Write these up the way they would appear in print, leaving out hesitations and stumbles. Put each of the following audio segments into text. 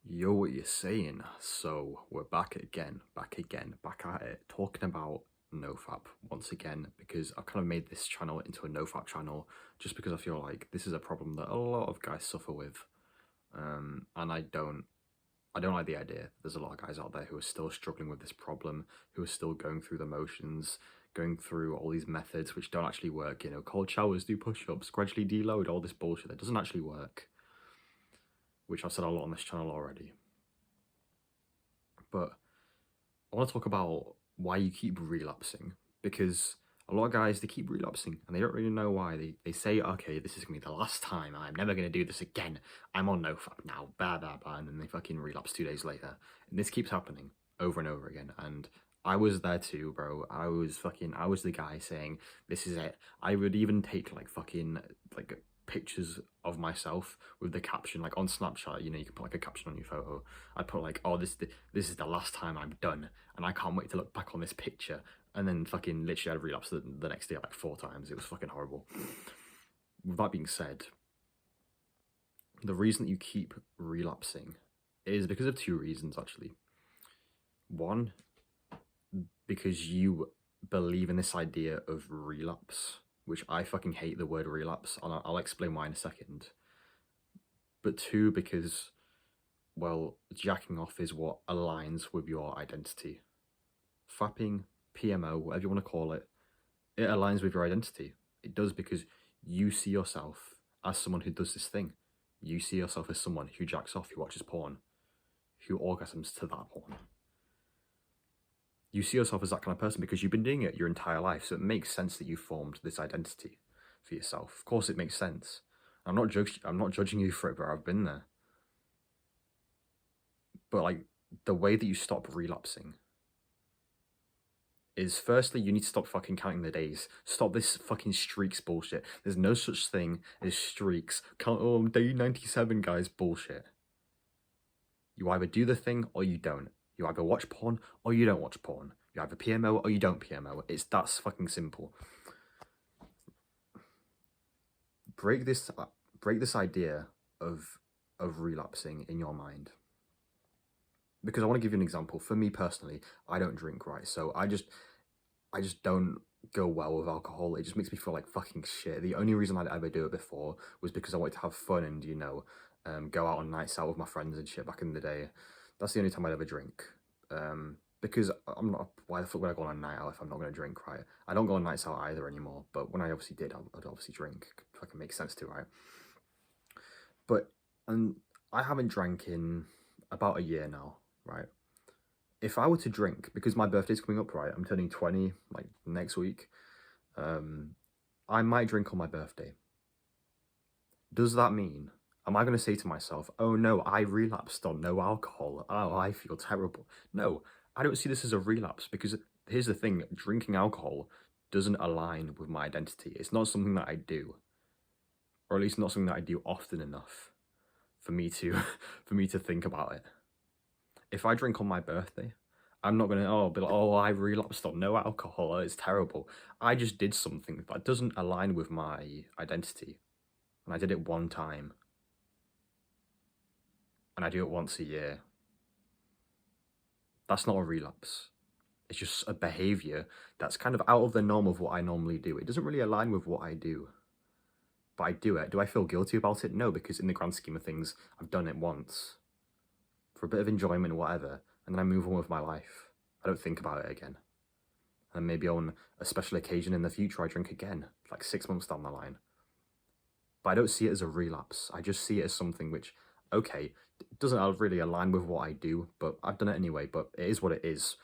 Yo, what you saying? So we're back at it, talking about nofap once again, because I've kind of made this channel into a nofap channel just because I feel like this is a problem that a lot of guys suffer with. And I don't like the idea. There's a lot of guys out there who are still struggling with this problem, who are still going through the motions, going through all these methods which don't actually work, cold showers, do push-ups, gradually deload, all this bullshit that doesn't actually work, which I've said a lot on this channel already. But I want to talk about why you keep relapsing, because a lot of guys, they keep relapsing and they don't really know why. They say, okay, this is going to be the last time, I'm never going to do this again, I'm on nofap now, blah, blah, blah, and then they fucking relapse 2 days later. And this keeps happening over and over again. And I was there too, bro. I was the guy saying, this is it. I would even take like pictures of myself with the caption, like on Snapchat, you can put like a caption on your photo. I'd put like, oh, this is the last time I'm done, and I can't wait to look back on this picture. And then fucking literally I'd relapse the next day like 4 times. It was fucking horrible. With that being said, the reason that you keep relapsing is because of 2 reasons, actually. One, because you believe in this idea of relapse, which I fucking hate the word relapse, and I'll explain why in a second. But 2, because, well, jacking off is what aligns with your identity. Fapping, PMO, whatever you want to call it, it aligns with your identity. It does, because you see yourself as someone who does this thing. You see yourself as someone who jacks off, who watches porn, who orgasms to that porn. You see yourself as that kind of person because you've been doing it your entire life, so it makes sense that you formed this identity for yourself. Of course it makes sense. I'm not judging you for it, but I've been there. But like, the way that you stop relapsing is, firstly, you need to stop fucking counting the days. Stop this fucking streaks bullshit. There's no such thing as streaks. Count, oh, day 97, guys, bullshit. You either do the thing or you don't. You either watch porn or you don't watch porn. You either PMO or you don't PMO. That's fucking simple. Break this idea of relapsing in your mind. Because I want to give you an example. For me personally, I don't drink, right? So I just don't go well with alcohol. It just makes me feel like fucking shit. The only reason I'd ever do it before was because I wanted to have fun and, go out on nights out with my friends and shit back in the day. That's the only time I'd ever drink. Because I'm not, why the fuck would I go on a night out if I'm not going to drink, right? I don't go on nights out either anymore, but when I obviously did, I'd obviously drink. It fucking makes sense to, right? But, and I haven't drank in about a year now, right? If I were to drink, because my birthday's coming up, right? I'm turning 20, like, next week. I might drink on my birthday. Does that mean, am I going to say to myself, oh no, I relapsed on no alcohol, oh, I feel terrible? No, I don't see this as a relapse, because here's the thing, drinking alcohol doesn't align with my identity. It's not something that I do, or at least not something that I do often enough for me to think about it. If I drink on my birthday, I'm not gonna be like, oh, I relapsed on no alcohol, oh, it's terrible. I just did something that doesn't align with my identity, and I did it one time, and I do it once a year. That's not a relapse. It's just a behavior that's kind of out of the norm of what I normally do. It doesn't really align with what I do, but I do it. Do I feel guilty about it? No, because in the grand scheme of things, I've done it once for a bit of enjoyment or whatever, and then I move on with my life. I don't think about it again. And maybe on a special occasion in the future, I drink again, like 6 months down the line. But I don't see it as a relapse. I just see it as something which, okay, doesn't really align with what I do, but I've done it anyway, but it is what it is.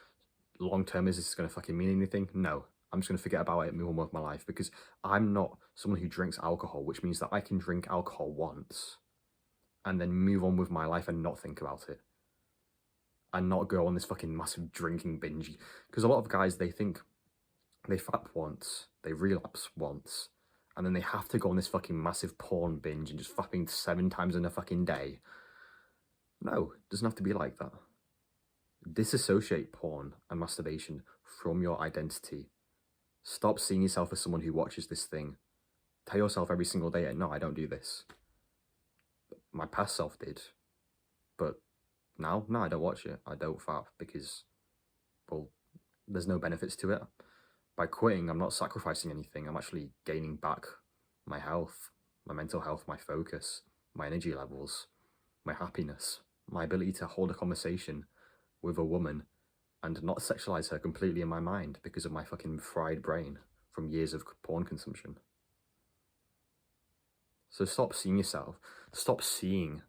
Long term, is this going to fucking mean anything? No. I'm just going to forget about it and move on with my life, because I'm not someone who drinks alcohol, which means that I can drink alcohol once and then move on with my life and not think about it. And not go on this fucking massive drinking binge. Because a lot of guys, they think they fap once, they relapse once, and then they have to go on this fucking massive porn binge and just fapping 7 times in a fucking day. No, it doesn't have to be like that. Disassociate porn and masturbation from your identity. Stop seeing yourself as someone who watches this thing. Tell yourself every single day, no, I don't do this. My past self did, but Now, no, I don't watch it. I don't fap because, well, there's no benefits to it. By quitting, I'm not sacrificing anything. I'm actually gaining back my health, my mental health, my focus, my energy levels, my happiness, my ability to hold a conversation with a woman and not sexualize her completely in my mind because of my fucking fried brain from years of porn consumption. So stop seeing yourself. Stop seeing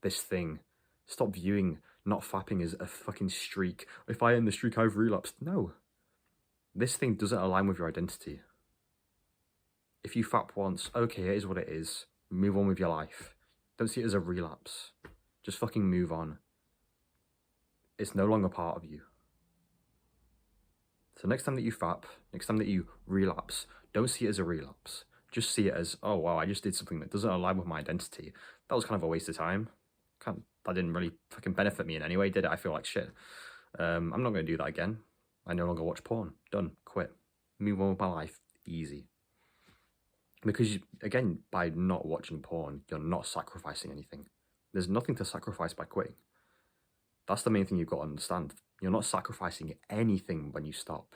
this thing. Stop viewing not fapping as a fucking streak. If I end the streak, I've relapsed. No. This thing doesn't align with your identity. If you fap once, okay, it is what it is. Move on with your life. Don't see it as a relapse. Just fucking move on. It's no longer part of you. So next time that you fap, next time that you relapse, don't see it as a relapse. Just see it as, oh wow, I just did something that doesn't align with my identity. That was kind of a waste of time. That didn't really fucking benefit me in any way, did it? I feel like shit. I'm not going to do that again. I no longer watch porn. Done. Quit. Move on with my life. Easy. Because, again, by not watching porn, you're not sacrificing anything. There's nothing to sacrifice by quitting. That's the main thing you've got to understand. You're not sacrificing anything when you stop.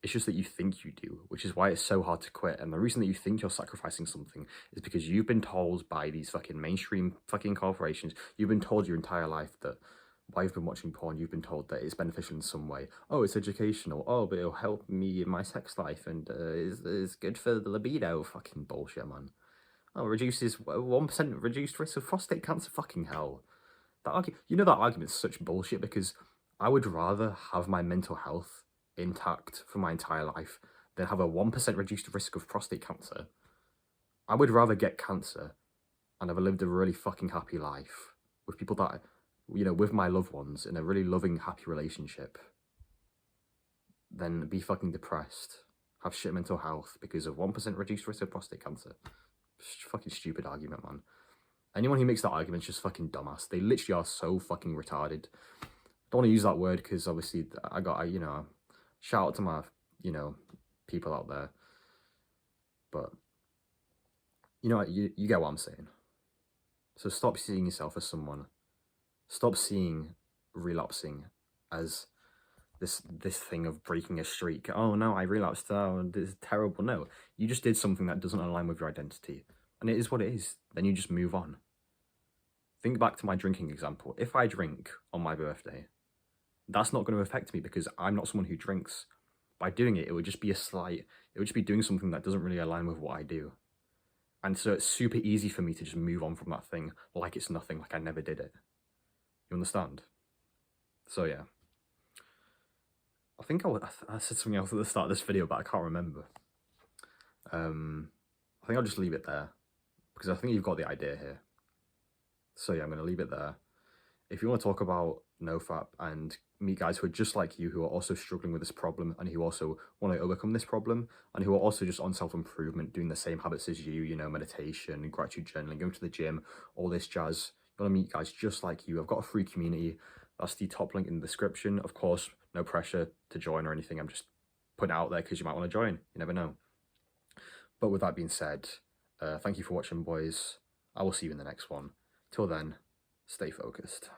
It's just that you think you do, which is why it's so hard to quit. And the reason that you think you're sacrificing something is because you've been told by these fucking mainstream fucking corporations, you've been told your entire life that while you've been watching porn, you've been told that it's beneficial in some way. Oh, it's educational. Oh, but it'll help me in my sex life and it's good for the libido. Fucking bullshit, man. Oh, reduces 1% reduced risk of prostate cancer. Fucking hell. You know that argument's such bullshit because I would rather have my mental health intact for my entire life than have a 1% reduced risk of prostate cancer. I would rather get cancer and have lived a really fucking happy life with people that, you know, with my loved ones in a really loving, happy relationship than be fucking depressed, have shit mental health because of 1% reduced risk of prostate cancer. Fucking stupid argument, man. Anyone who makes that argument is just fucking dumbass. They literally are so fucking retarded. Don't want to use that word because obviously you know, shout out to my, you know, people out there. But, you know, you get what I'm saying. So stop seeing yourself as someone. Stop seeing relapsing as this thing of breaking a streak. Oh no, I relapsed. Oh, this is terrible. No, you just did something that doesn't align with your identity. And it is what it is. Then you just move on. Think back to my drinking example. If I drink on my birthday, that's not going to affect me because I'm not someone who drinks. By doing it, it would just be doing something that doesn't really align with what I do. And so it's super easy for me to just move on from that thing like it's nothing, like I never did it. You understand? So yeah. I think I said something else at the start of this video, but I can't remember. I think I'll just leave it there because I think you've got the idea here. So yeah, I'm going to leave it there. If you want to talk about NoFap and meet guys who are just like you, who are also struggling with this problem and who also want to overcome this problem and who are also just on self-improvement, doing the same habits as you know, meditation, gratitude journaling, going to the gym, all this jazz. You want to meet guys just like you. I've got a free community. That's the top link in the description. Of course, no pressure to join or anything. I'm just putting it out there because you might want to join. You never know. But with that being said, thank you for watching, boys. I will see you in the next one. Till then, stay focused.